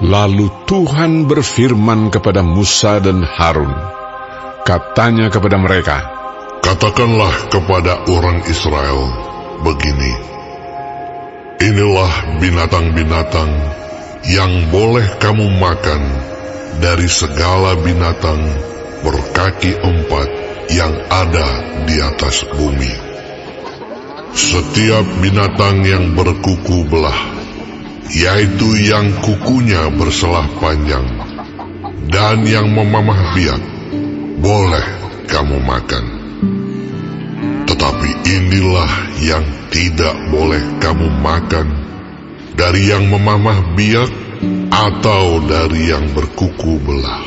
Lalu Tuhan berfirman kepada Musa dan Harun. Katanya kepada mereka, "Katakanlah kepada orang Israel begini, inilah binatang-binatang yang boleh kamu makan dari segala binatang berkaki 4 yang ada di atas bumi. Setiap binatang yang berkuku belah, yaitu yang kukunya berselah panjang, dan yang memamah biak, boleh kamu makan. Tetapi inilah yang tidak boleh kamu makan, dari yang memamah biak atau dari yang berkuku belah.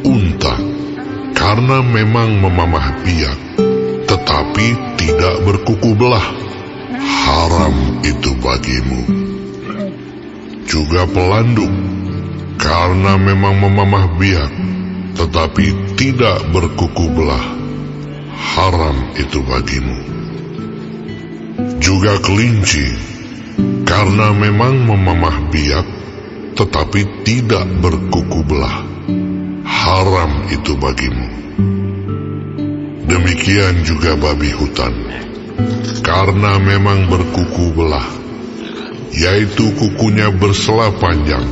Unta, karena memang memamah biak, tetapi tidak berkuku belah, haram itu bagimu. Juga pelanduk, karena memang memamah biak, tetapi tidak berkuku belah, haram itu bagimu. Juga kelinci, karena memang memamah biak, tetapi tidak berkuku belah, haram itu bagimu. Demikian juga babi hutan, karena memang berkuku belah, yaitu kukunya berselah panjang,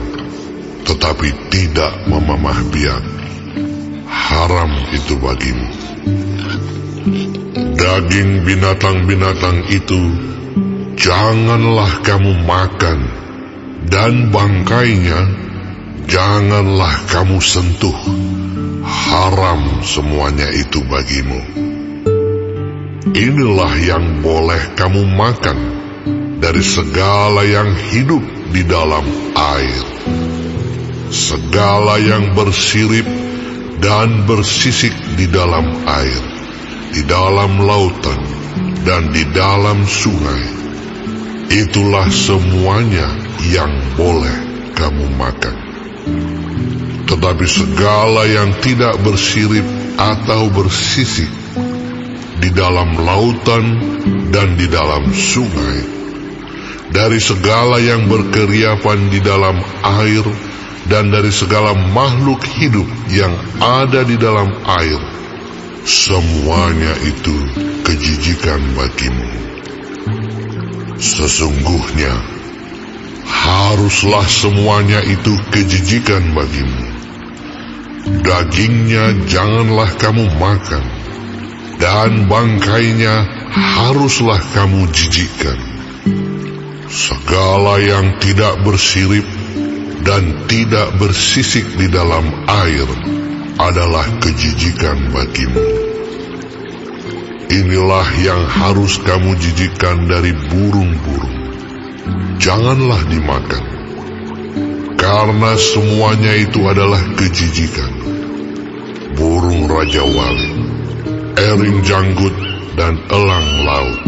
tetapi tidak memamah biak, haram itu bagimu. Daging binatang-binatang itu janganlah kamu makan, dan bangkainya janganlah kamu sentuh, haram semuanya itu bagimu. Inilah yang boleh kamu makan dari segala yang hidup di dalam air, segala yang bersirip dan bersisik di dalam air, di dalam lautan dan di dalam sungai. Itulah semuanya yang boleh kamu makan. Tetapi segala yang tidak bersirip atau bersisik di dalam lautan dan di dalam sungai, dari segala yang berkeriapan di dalam air, dan dari segala makhluk hidup yang ada di dalam air, semuanya itu kejijikan bagimu. Sesungguhnya haruslah semuanya itu kejijikan bagimu. Dagingnya janganlah kamu makan, dan bangkainya haruslah kamu jijikkan. Segala yang tidak bersirip dan tidak bersisik di dalam air adalah kejijikan bagimu. Inilah yang harus kamu jijikkan dari burung-burung. Janganlah dimakan, karena semuanya itu adalah kejijikan. Burung raja wali, erin janggut dan elang laut,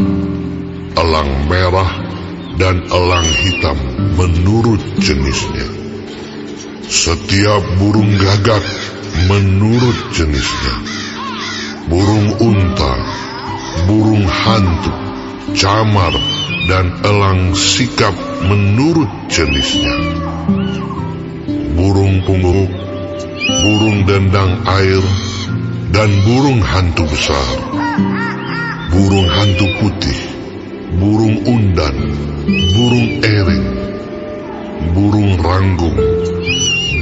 elang merah dan elang hitam menurut jenisnya. Setiap burung gagak menurut jenisnya. Burung unta, burung hantu, camar, dan elang sikap menurut jenisnya. Burung punggung, burung dendang air, dan burung hantu besar. Burung hantu putih, burung undan, burung erin, burung ranggung,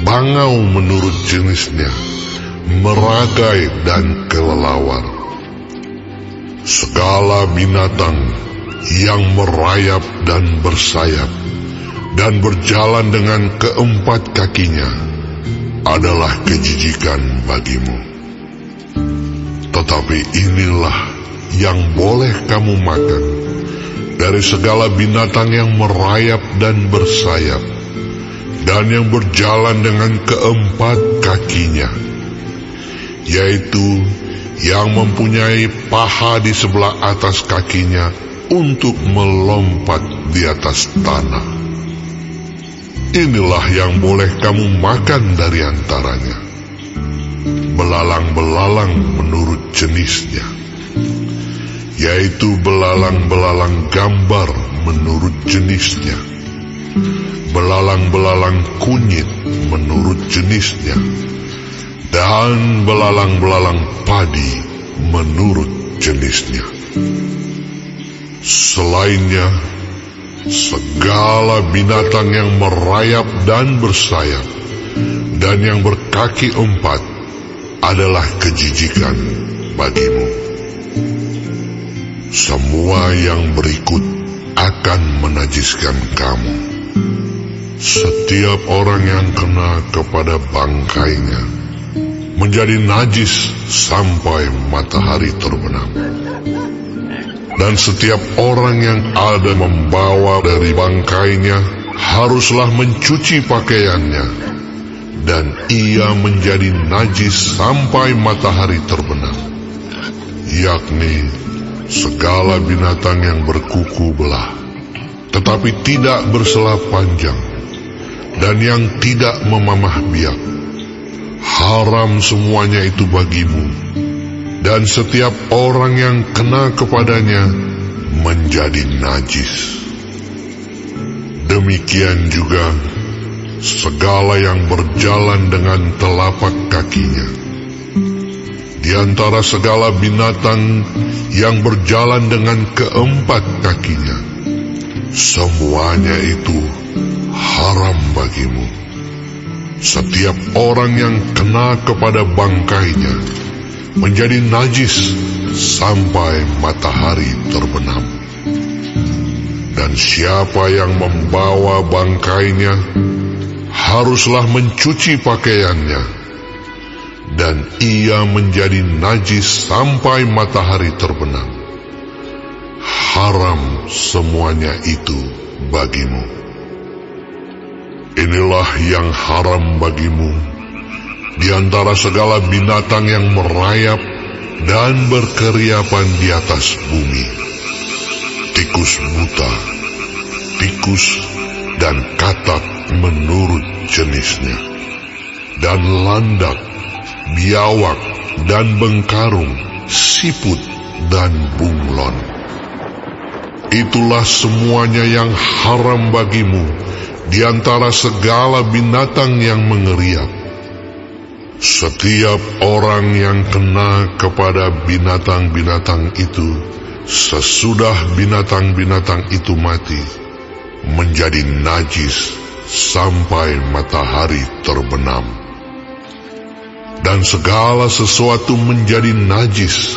bangau menurut jenisnya, meragai dan kelelawar. Segala binatang yang merayap dan bersayap dan berjalan dengan keempat kakinya adalah kejijikan bagimu. Tetapi inilah yang boleh kamu makan dari segala binatang yang merayap dan bersayap dan yang berjalan dengan keempat kakinya, yaitu yang mempunyai paha di sebelah atas kakinya untuk melompat di atas tanah. Inilah yang boleh kamu makan dari antaranya. Belalang-belalang menurut jenisnya, yaitu belalang-belalang gambar menurut jenisnya, belalang-belalang kunyit menurut jenisnya, dan belalang-belalang padi menurut jenisnya. Selainnya, segala binatang yang merayap dan bersayap dan yang berkaki empat adalah kejijikan bagimu. Semua yang berikut akan menajiskan kamu. Setiap orang yang kena kepada bangkainya menjadi najis sampai matahari terbenam. Dan setiap orang yang ada membawa dari bangkainya haruslah mencuci pakaiannya, dan ia menjadi najis sampai matahari terbenam, yakni segala binatang yang berkuku belah, tetapi tidak bersela panjang, dan yang tidak memamah biak. Haram semuanya itu bagimu, dan setiap orang yang kena kepadanya menjadi najis. Demikian juga segala yang berjalan dengan telapak kakinya. Di antara segala binatang yang berjalan dengan keempat kakinya, semuanya itu haram bagimu. Setiap orang yang kena kepada bangkainya menjadi najis sampai matahari terbenam. Dan siapa yang membawa bangkainya haruslah mencuci pakaiannya, dan ia menjadi najis sampai matahari terbenam. Haram semuanya itu bagimu. Inilah yang haram bagimu di antara segala binatang yang merayap dan berkeriapan di atas bumi: tikus buta, tikus dan katak menurut jenisnya, dan landak, biawak dan bengkarung, siput dan bunglon. Itulah semuanya yang haram bagimu di antara segala binatang yang mengeriap. Setiap orang yang kena kepada binatang-binatang itu sesudah binatang-binatang itu mati menjadi najis sampai matahari terbenam. Dan segala sesuatu menjadi najis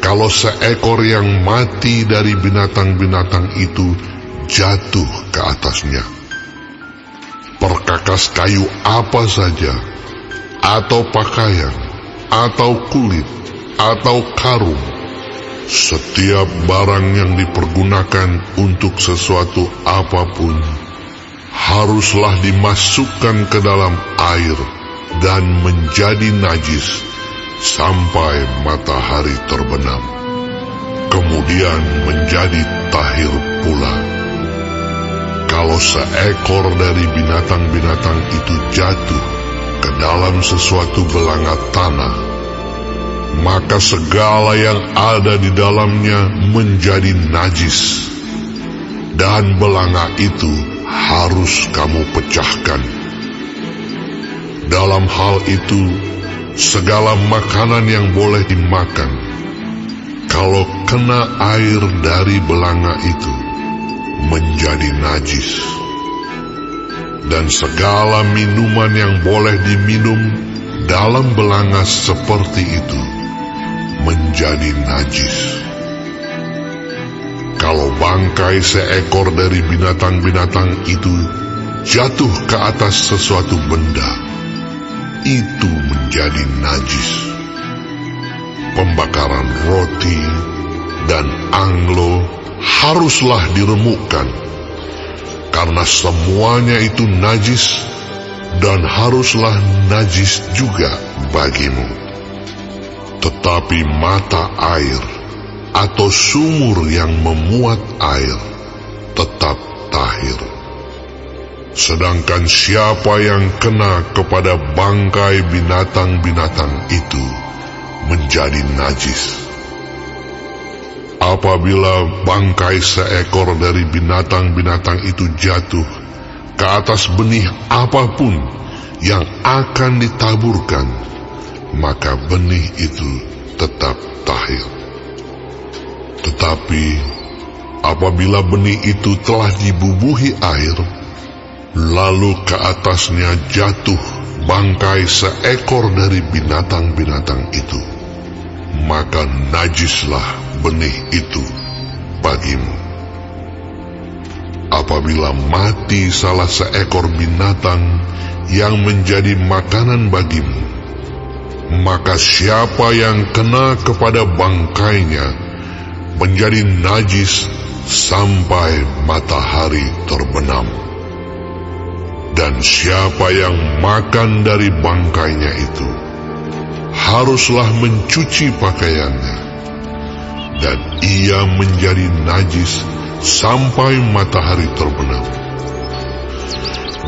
kalau seekor yang mati dari binatang-binatang itu jatuh ke atasnya. Perkakas kayu apa saja, atau pakaian, atau kulit, atau karung, setiap barang yang dipergunakan untuk sesuatu apapun haruslah dimasukkan ke dalam air dan menjadi najis sampai matahari terbenam, kemudian menjadi tahir pula. Kalau seekor dari binatang-binatang itu jatuh ke dalam sesuatu belanga tanah, maka segala yang ada di dalamnya menjadi najis, dan belanga itu harus kamu pecahkan. Dalam hal itu, segala makanan yang boleh dimakan, kalau kena air dari belanga itu, menjadi najis. Dan segala minuman yang boleh diminum dalam belanga seperti itu menjadi najis. Kalau bangkai seekor dari binatang-binatang itu jatuh ke atas sesuatu benda, itu menjadi najis. Pembakaran roti dan anglo haruslah diremukkan, karena semuanya itu najis, dan haruslah najis juga bagimu. Tetapi mata air atau sumur yang memuat air tetap tahir. Sedangkan siapa yang kena kepada bangkai binatang-binatang itu menjadi najis. Apabila bangkai seekor dari binatang-binatang itu jatuh ke atas benih apapun yang akan ditaburkan, maka benih itu tetap tahir. Tetapi apabila benih itu telah dibubuhi air, lalu ke atasnya jatuh bangkai seekor dari binatang-binatang itu, maka najislah benih itu bagimu. Apabila mati salah seekor binatang yang menjadi makanan bagimu, maka siapa yang kena kepada bangkainya menjadi najis sampai matahari terbenam. Dan siapa yang makan dari bangkainya itu haruslah mencuci pakaiannya, dan ia menjadi najis sampai matahari terbenam.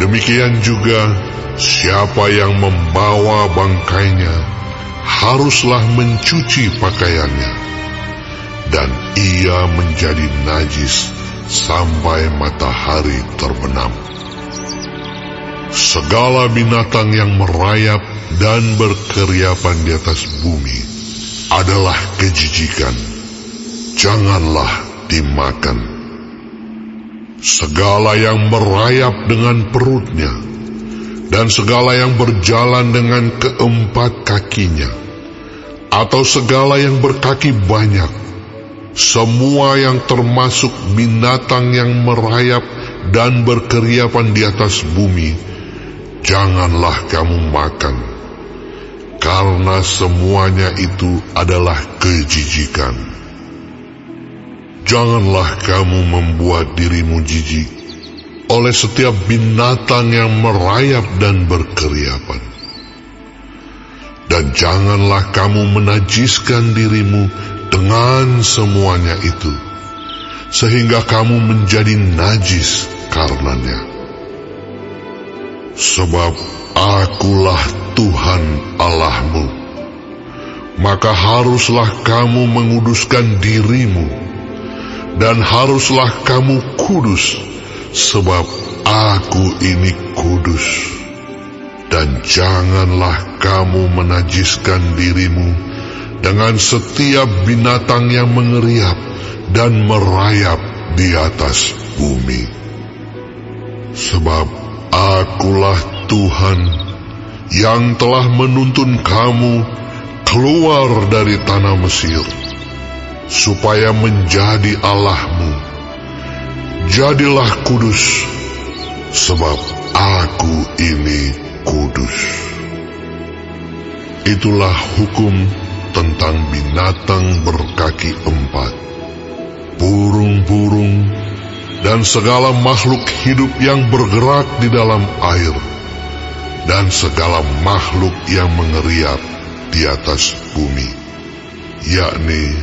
Demikian juga siapa yang membawa bangkainya haruslah mencuci pakaiannya, dan ia menjadi najis sampai matahari terbenam. Segala binatang yang merayap dan berkeriapan di atas bumi adalah kejijikan, janganlah dimakan. Segala yang merayap dengan perutnya, dan segala yang berjalan dengan keempat kakinya, atau segala yang berkaki banyak, semua yang termasuk binatang yang merayap dan berkeriapan di atas bumi, janganlah kamu makan, karena semuanya itu adalah kejijikan. Janganlah kamu membuat dirimu jijik oleh setiap binatang yang merayap dan berkeriapan. Dan janganlah kamu menajiskan dirimu dengan semuanya itu, sehingga kamu menjadi najis karenanya. Sebab akulah Tuhan Allahmu, maka haruslah kamu menguduskan dirimu, dan haruslah kamu kudus, sebab aku ini kudus. Dan janganlah kamu menajiskan dirimu dengan setiap binatang yang mengeriap dan merayap di atas bumi. Sebab akulah Tuhan yang telah menuntun kamu keluar dari tanah Mesir, supaya menjadi Allahmu. Jadilah kudus, sebab aku ini kudus. Itulah hukum tentang binatang berkaki empat, burung-burung, dan segala makhluk hidup yang bergerak di dalam air, dan segala makhluk yang mengeriap di atas bumi, yakni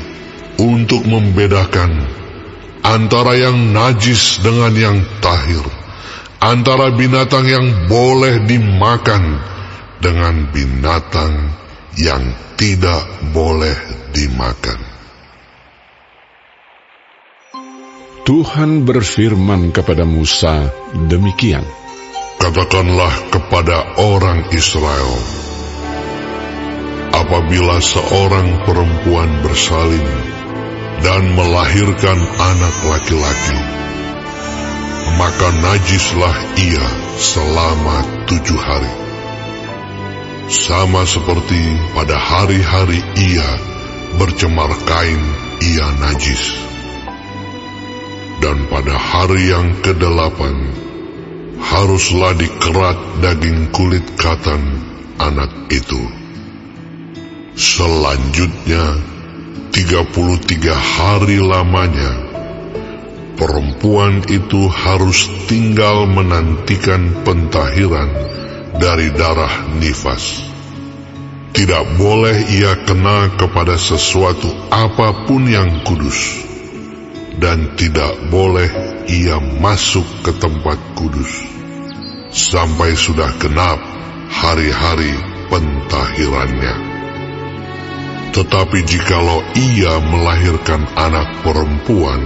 untuk membedakan antara yang najis dengan yang tahir, antara binatang yang boleh dimakan dengan binatang yang tidak boleh dimakan. Tuhan berfirman kepada Musa demikian, Katakanlah kepada orang Israel, apabila seorang perempuan bersalin dan melahirkan anak laki-laki, maka najislah ia selama 7 hari. Sama seperti pada hari-hari ia bercemar kain, ia najis. Dan pada hari yang ke-8 haruslah dikerat daging kulit katan anak itu. Selanjutnya 33 hari lamanya perempuan itu harus tinggal menantikan pentahiran dari darah nifas. Tidak boleh ia kena kepada sesuatu apapun yang kudus, dan tidak boleh ia masuk ke tempat kudus sampai sudah genap hari-hari pentahirannya. Tetapi jikalau ia melahirkan anak perempuan,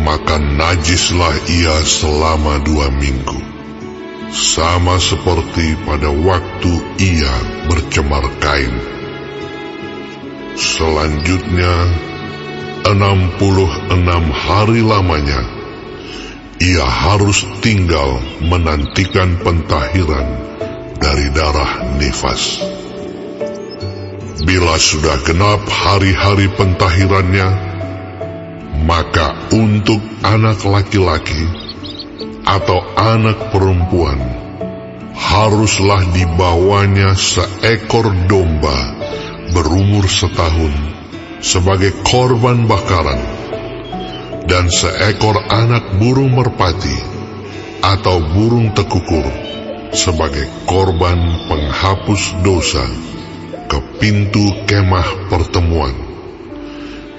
maka najislah ia selama 2 minggu, sama seperti pada waktu ia bercemar kain. Selanjutnya 66 hari lamanya ia harus tinggal menantikan pentahiran dari darah nifas. Bila sudah genap hari-hari pentahirannya, maka untuk anak laki-laki atau anak perempuan haruslah dibawanya seekor domba berumur setahun sebagai korban bakaran, dan seekor anak burung merpati atau burung tekukur sebagai korban penghapus dosa ke pintu kemah pertemuan,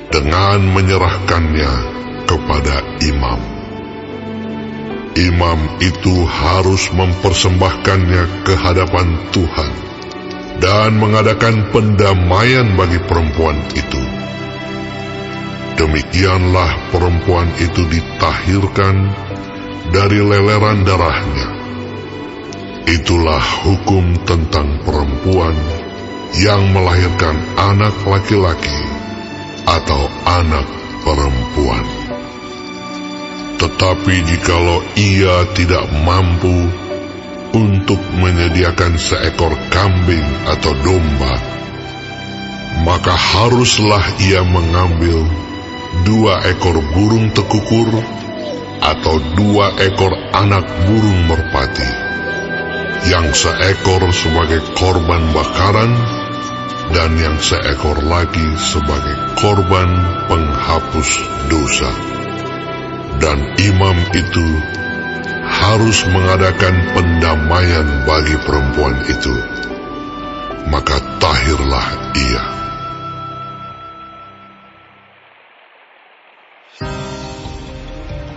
dengan menyerahkannya kepada imam. Imam itu harus mempersembahkannya ke hadapan Tuhan dan mengadakan pendamaian bagi perempuan itu. Demikianlah perempuan itu ditahirkan dari leleran darahnya. Itulah hukum tentang perempuan yang melahirkan anak laki-laki atau anak perempuan. Tetapi jikalau ia tidak mampu untuk menyediakan seekor kambing atau domba, maka haruslah ia mengambil 2 ekor burung tekukur atau 2 ekor anak burung merpati, yang seekor sebagai korban bakaran dan yang seekor lagi sebagai korban penghapus dosa. Dan imam itu harus mengadakan pendamaian bagi perempuan itu, maka tahirlah ia.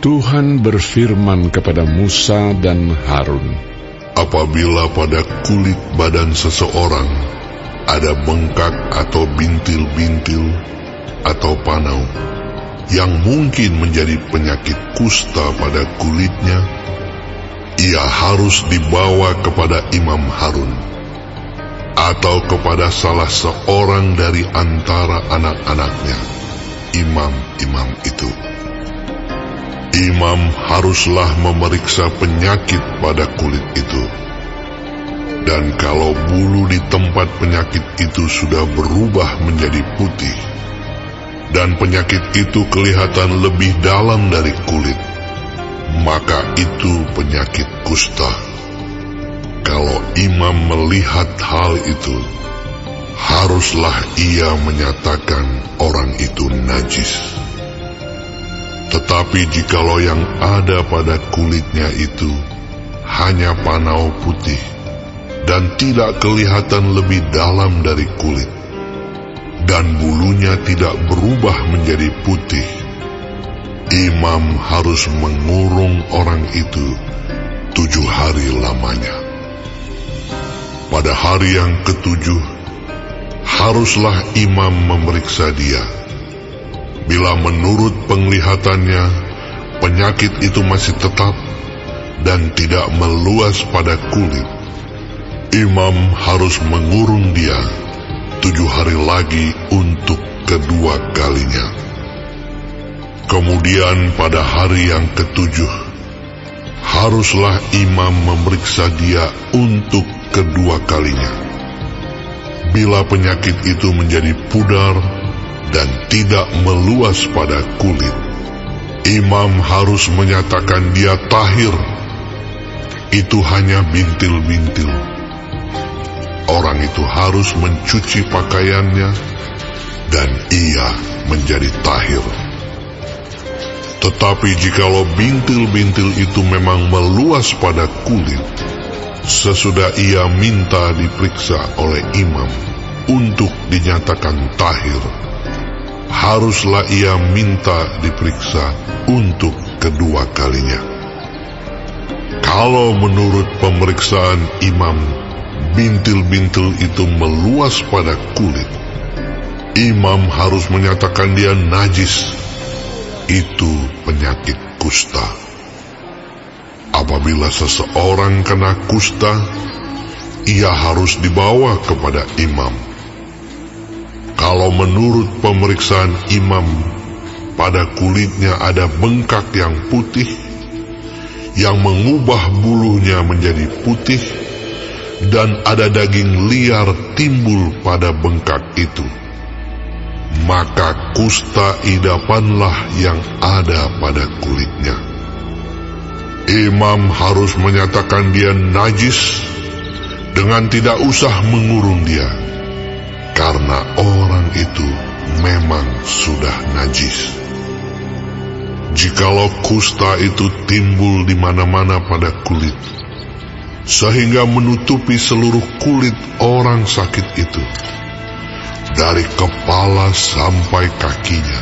Tuhan berfirman kepada Musa dan Harun, apabila pada kulit badan seseorang ada bengkak atau bintil-bintil atau panau yang mungkin menjadi penyakit kusta pada kulitnya, ia harus dibawa kepada Imam Harun atau kepada salah seorang dari antara anak-anaknya, imam-imam itu. Imam haruslah memeriksa penyakit pada kulit itu. Dan kalau bulu di tempat penyakit itu sudah berubah menjadi putih, dan penyakit itu kelihatan lebih dalam dari kulit, maka itu penyakit kusta. Kalau imam melihat hal itu, haruslah ia menyatakan orang itu najis. Tetapi jikalau yang ada pada kulitnya itu hanya panau putih dan tidak kelihatan lebih dalam dari kulit, dan bulunya tidak berubah menjadi putih, imam harus mengurung orang itu 7 hari lamanya. Pada hari yang ke-7, haruslah imam memeriksa dia. Bila menurut penglihatannya penyakit itu masih tetap dan tidak meluas pada kulit, imam harus mengurung dia 7 hari lagi untuk kedua kalinya. Kemudian pada hari yang ke-7, haruslah imam memeriksa dia untuk kedua kalinya. Bila penyakit itu menjadi pudar dan tidak meluas pada kulit, imam harus menyatakan dia tahir. Itu hanya bintil-bintil. Orang itu harus mencuci pakaiannya dan ia menjadi tahir. Tetapi jikalau bintil-bintil itu memang meluas pada kulit, sesudah ia minta diperiksa oleh imam untuk dinyatakan tahir, haruslah ia minta diperiksa untuk kedua kalinya. Kalau menurut pemeriksaan imam bintil-bintil itu meluas pada kulit, imam harus menyatakan dia najis itu penyakit kusta. Apabila seseorang kena kusta, ia harus dibawa kepada imam. Kalau menurut pemeriksaan imam, pada kulitnya ada bengkak yang putih, yang mengubah bulunya menjadi putih, dan ada daging liar timbul pada bengkak itu, maka kusta idapanlah yang ada pada kulitnya. Imam harus menyatakan dia najis dengan tidak usah mengurung dia, karena orang itu memang sudah najis. Jikalau kusta itu timbul di mana-mana pada kulit, sehingga menutupi seluruh kulit orang sakit itu, dari kepala sampai kakinya,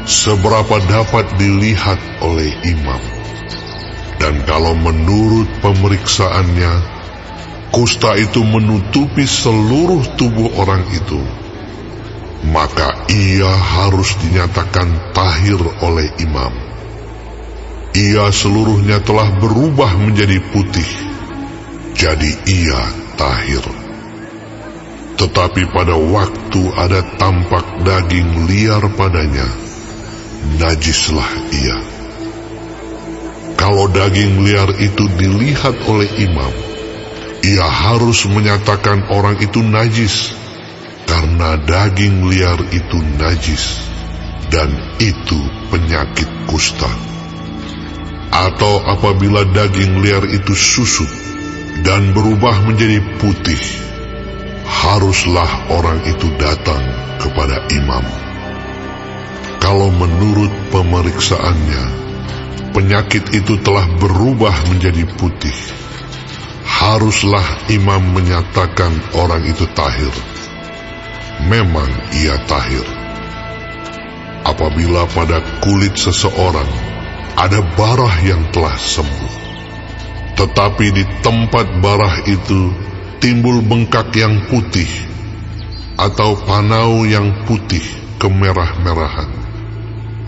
seberapa dapat dilihat oleh imam. Dan kalau menurut pemeriksaannya, kusta itu menutupi seluruh tubuh orang itu, maka ia harus dinyatakan tahir oleh imam. Ia seluruhnya telah berubah menjadi putih, jadi ia tahir. Tetapi pada waktu ada tampak daging liar padanya, najislah ia. Kalau daging liar itu dilihat oleh imam, ia harus menyatakan orang itu najis, karena daging liar itu najis, dan itu penyakit kusta. Atau apabila daging liar itu susut dan berubah menjadi putih, haruslah orang itu datang kepada imam. Kalau menurut pemeriksaannya, penyakit itu telah berubah menjadi putih, haruslah imam menyatakan orang itu tahir. Memang ia tahir. Apabila pada kulit seseorang ada barah yang telah sembuh, tetapi di tempat barah itu timbul bengkak yang putih, atau panau yang putih kemerah-merahan,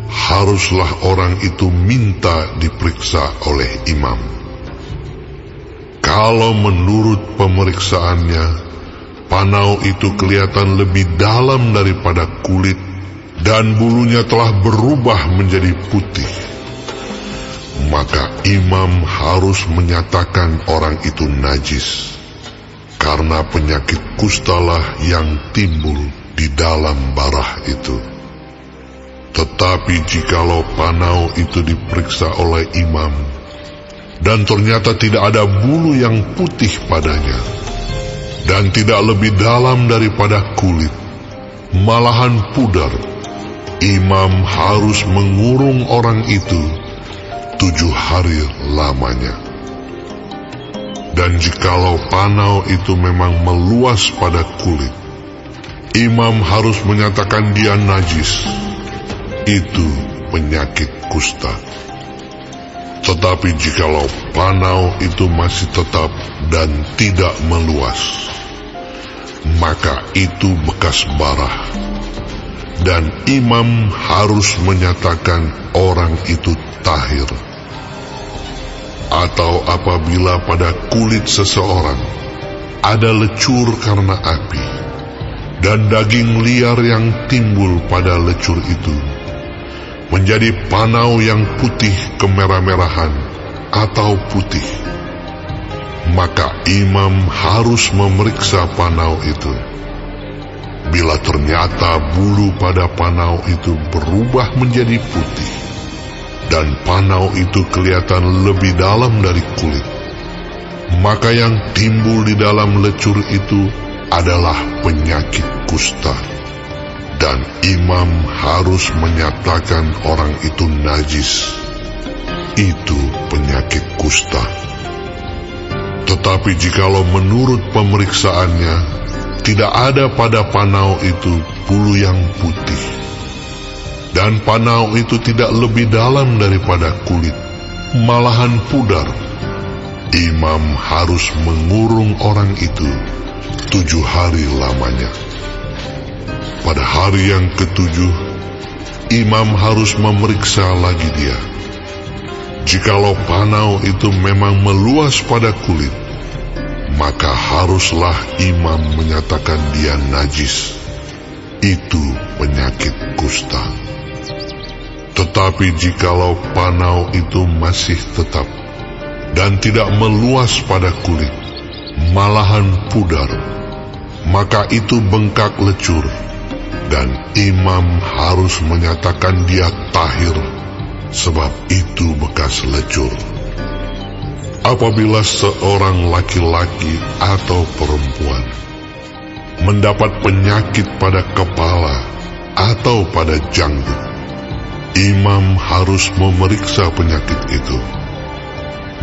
haruslah orang itu minta diperiksa oleh imam. Kalau menurut pemeriksaannya, panau itu kelihatan lebih dalam daripada kulit, dan bulunya telah berubah menjadi putih, maka imam harus menyatakan orang itu najis, karena penyakit kustalah yang timbul di dalam barah itu. Tetapi jikalau panau itu diperiksa oleh imam, dan ternyata tidak ada bulu yang putih padanya, dan tidak lebih dalam daripada kulit, malahan pudar, imam harus mengurung orang itu 7 hari lamanya. Dan jikalau panau itu memang meluas pada kulit, imam harus menyatakan dia najis. Itu penyakit kusta. Tetapi jikalau panau itu masih tetap dan tidak meluas, maka itu bekas barah, dan imam harus menyatakan orang itu tahir. Atau apabila pada kulit seseorang ada lecur karena api, dan daging liar yang timbul pada lecur itu menjadi panau yang putih kemerah-merahan atau putih, maka imam harus memeriksa panau itu. Bila ternyata bulu pada panau itu berubah menjadi putih, dan panau itu kelihatan lebih dalam dari kulit, maka yang timbul di dalam lecur itu adalah penyakit kusta, dan imam harus menyatakan orang itu najis. Itu penyakit kusta. Tetapi jikalau menurut pemeriksaannya tidak ada pada panau itu bulu yang putih, dan panau itu tidak lebih dalam daripada kulit, malahan pudar, imam harus mengurung orang itu 7 hari lamanya. Pada hari yang ke-7, imam harus memeriksa lagi dia. Jikalau panau itu memang meluas pada kulit, maka haruslah imam menyatakan dia najis. Itu penyakit kusta. Tetapi jikalau panau itu masih tetap dan tidak meluas pada kulit, malahan pudar, maka itu bengkak lecur, dan imam harus menyatakan dia tahir, sebab itu bekas lecur. Apabila seorang laki-laki atau perempuan mendapat penyakit pada kepala atau pada janggut, imam harus memeriksa penyakit itu.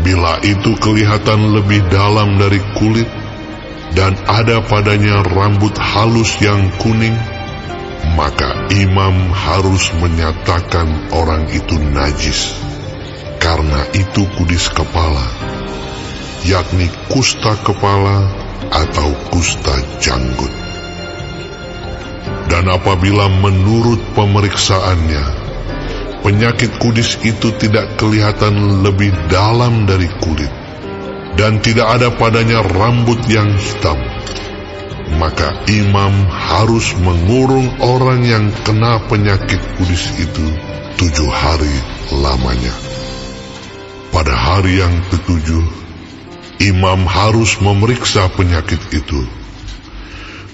Bila itu kelihatan lebih dalam dari kulit dan ada padanya rambut halus yang kuning, maka imam harus menyatakan orang itu najis, karena itu kudis kepala, yakni kusta kepala atau kusta janggut. Dan apabila menurut pemeriksaannya penyakit kudis itu tidak kelihatan lebih dalam dari kulit dan tidak ada padanya rambut yang hitam, maka imam harus mengurung orang yang kena penyakit kudis itu 7 hari lamanya. Pada hari yang ke-7, imam harus memeriksa penyakit itu.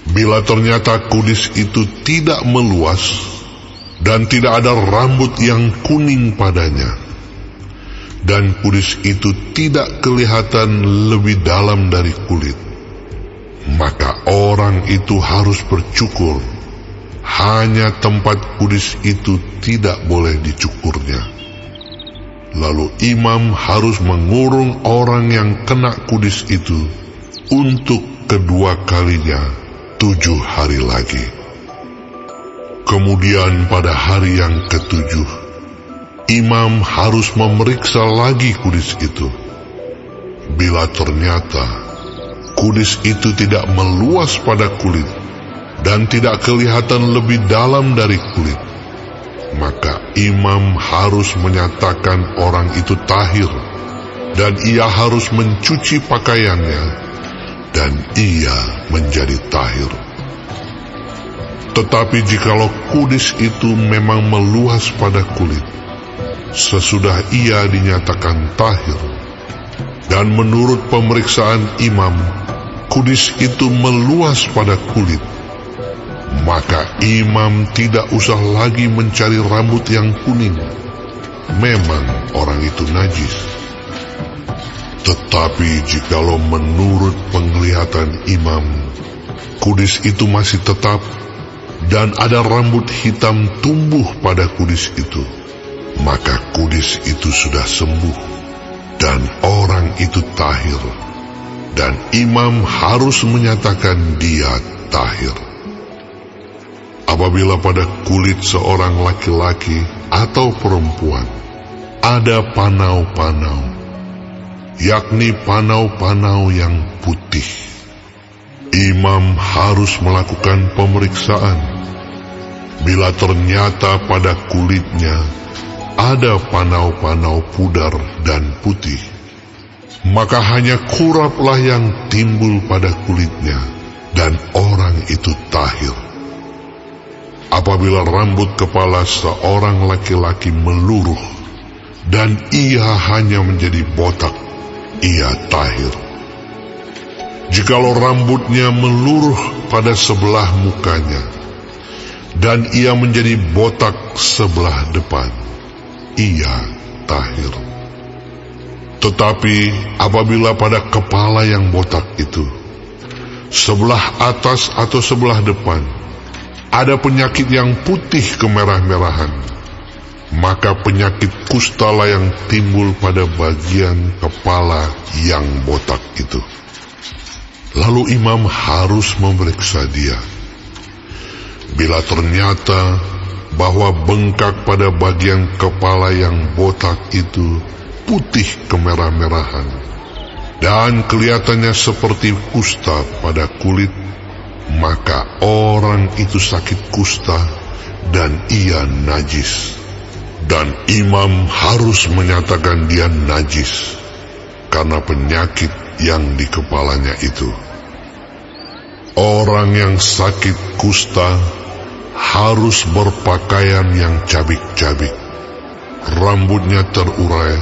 Bila ternyata kudis itu tidak meluas dan tidak ada rambut yang kuning padanya, dan kudis itu tidak kelihatan lebih dalam dari kulit, maka orang itu harus bercukur. Hanya tempat kudis itu tidak boleh dicukurnya. Lalu imam harus mengurung orang yang kena kudis itu untuk kedua kalinya 7 hari lagi. Kemudian pada hari yang ke-7, imam harus memeriksa lagi kudis itu. Bila ternyata kudis itu tidak meluas pada kulit dan tidak kelihatan lebih dalam dari kulit, maka imam harus menyatakan orang itu tahir, dan ia harus mencuci pakaiannya, dan ia menjadi tahir. Tetapi jikalau kudis itu memang meluas pada kulit, sesudah ia dinyatakan tahir, dan menurut pemeriksaan imam, kudis itu meluas pada kulit, maka imam tidak usah lagi mencari rambut yang kuning. Memang orang itu najis. Tetapi jikalau menurut penglihatan imam, kudis itu masih tetap dan ada rambut hitam tumbuh pada kudis itu, maka kudis itu sudah sembuh dan orang itu tahir, dan imam harus menyatakan dia tahir. Apabila pada kulit seorang laki-laki atau perempuan ada panau-panau, yakni panau-panau yang putih, imam harus melakukan pemeriksaan. Bila ternyata pada kulitnya ada panau-panau pudar dan putih, maka hanya kuraplah yang timbul pada kulitnya, dan orang itu tahir. Apabila rambut kepala seorang laki-laki meluruh dan ia hanya menjadi botak, ia tahir. Jikalau rambutnya meluruh pada sebelah mukanya dan ia menjadi botak sebelah depan, ia tahir. Tetapi apabila pada kepala yang botak itu, sebelah atas atau sebelah depan, ada penyakit yang putih kemerah-merahan, maka penyakit kustalah yang timbul pada bagian kepala yang botak itu. Lalu imam harus memeriksa dia. Bila ternyata bahwa bengkak pada bagian kepala yang botak itu putih kemerah-merahan dan kelihatannya seperti kusta pada kulit, maka orang itu sakit kusta dan ia najis. Dan imam harus menyatakan dia najis karena penyakit yang di kepalanya itu. Orang yang sakit kusta harus berpakaian yang cabik-cabik, rambutnya terurai,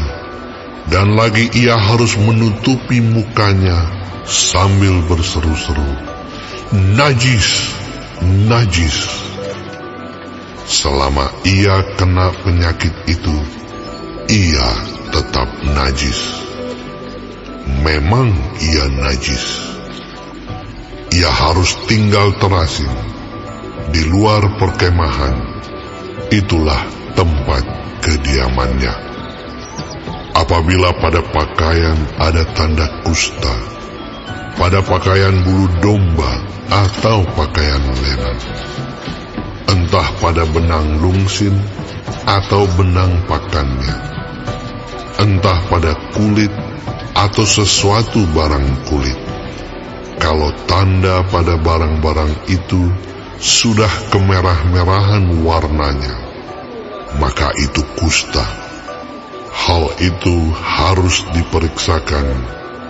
dan lagi ia harus menutupi mukanya sambil berseru-seru, "Najis, najis." Selama ia kena penyakit itu, ia tetap najis. Memang ia najis. Ia harus tinggal terasing di luar perkemahan. Itulah tempat kediamannya. Apabila pada pakaian ada tanda kusta, pada pakaian bulu domba atau pakaian lenan, entah pada benang lungsin atau benang pakannya, entah pada kulit atau sesuatu barang kulit, kalau tanda pada barang-barang itu sudah kemerah-merahan warnanya, maka itu kusta. Hal itu harus diperiksakan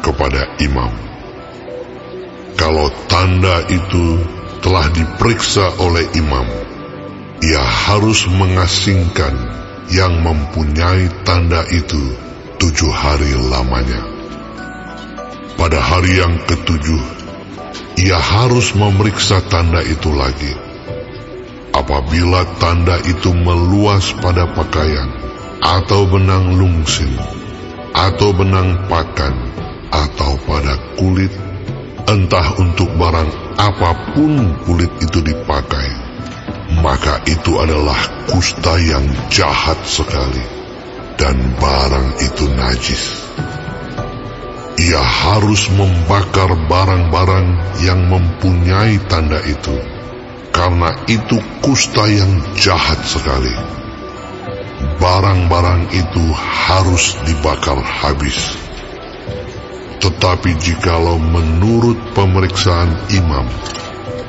kepada imam. Kalau tanda itu telah diperiksa oleh imam, ia harus mengasingkan yang mempunyai tanda itu 7 hari lamanya. Pada hari yang ketujuh, ia harus memeriksa tanda itu lagi. Apabila tanda itu meluas pada pakaian, atau benang lungsin, atau benang pakan, atau pada kulit, entah untuk barang apapun kulit itu dipakai, maka itu adalah kusta yang jahat sekali, dan barang itu najis. Ia harus membakar barang-barang yang mempunyai tanda itu, karena itu kusta yang jahat sekali. Barang-barang itu harus dibakar habis. Tetapi jikalau menurut pemeriksaan imam,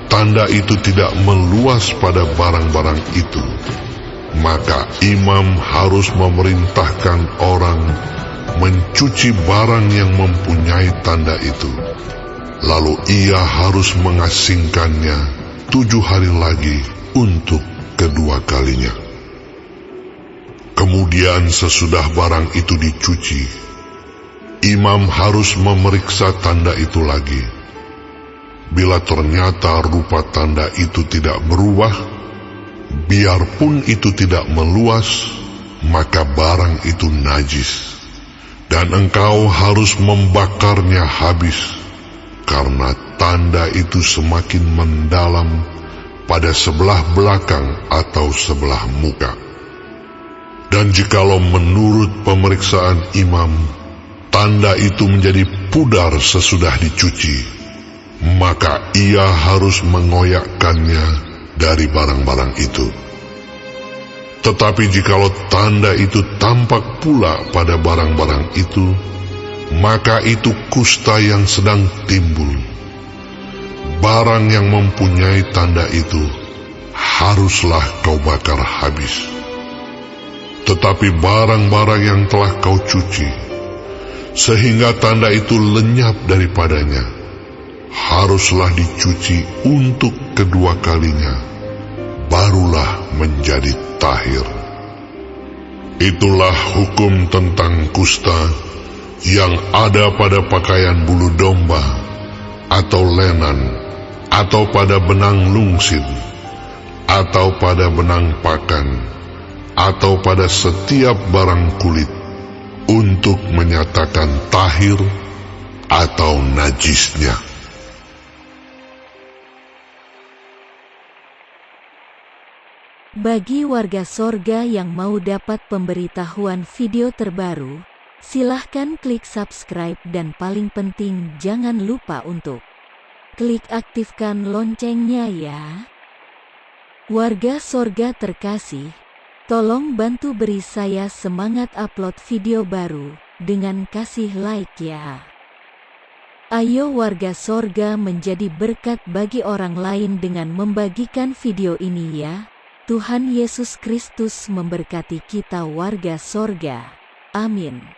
tanda itu tidak meluas pada barang-barang itu, maka imam harus memerintahkan orang mencuci barang yang mempunyai tanda itu. Lalu ia harus mengasingkannya 7 hari lagi untuk kedua kalinya. Kemudian sesudah barang itu dicuci, imam harus memeriksa tanda itu lagi. Bila ternyata rupa tanda itu tidak berubah, biarpun itu tidak meluas, maka barang itu najis, dan engkau harus membakarnya habis, karena tanda itu semakin mendalam pada sebelah belakang atau sebelah muka. Dan jikalau menurut pemeriksaan imam, tanda itu menjadi pudar sesudah dicuci, maka ia harus mengoyakkannya dari barang-barang itu. Tetapi jikalau tanda itu tampak pula pada barang-barang itu, maka itu kusta yang sedang timbul. Barang yang mempunyai tanda itu haruslah kau bakar habis. Tetapi barang-barang yang telah kau cuci, sehingga tanda itu lenyap daripadanya, haruslah dicuci untuk kedua kalinya, barulah menjadi tahir. Itulah hukum tentang kusta yang ada pada pakaian bulu domba, atau lenan, atau pada benang lungsin, atau pada benang pakan, atau pada setiap barang kulit, untuk menyatakan tahir atau najisnya. Bagi warga sorga yang mau dapat pemberitahuan video terbaru, silahkan klik subscribe dan paling penting jangan lupa untuk klik aktifkan loncengnya ya. Warga sorga terkasih, tolong bantu beri saya semangat upload video baru dengan kasih like ya. Ayo warga sorga menjadi berkat bagi orang lain dengan membagikan video ini ya. Tuhan Yesus Kristus memberkati kita warga sorga. Amin.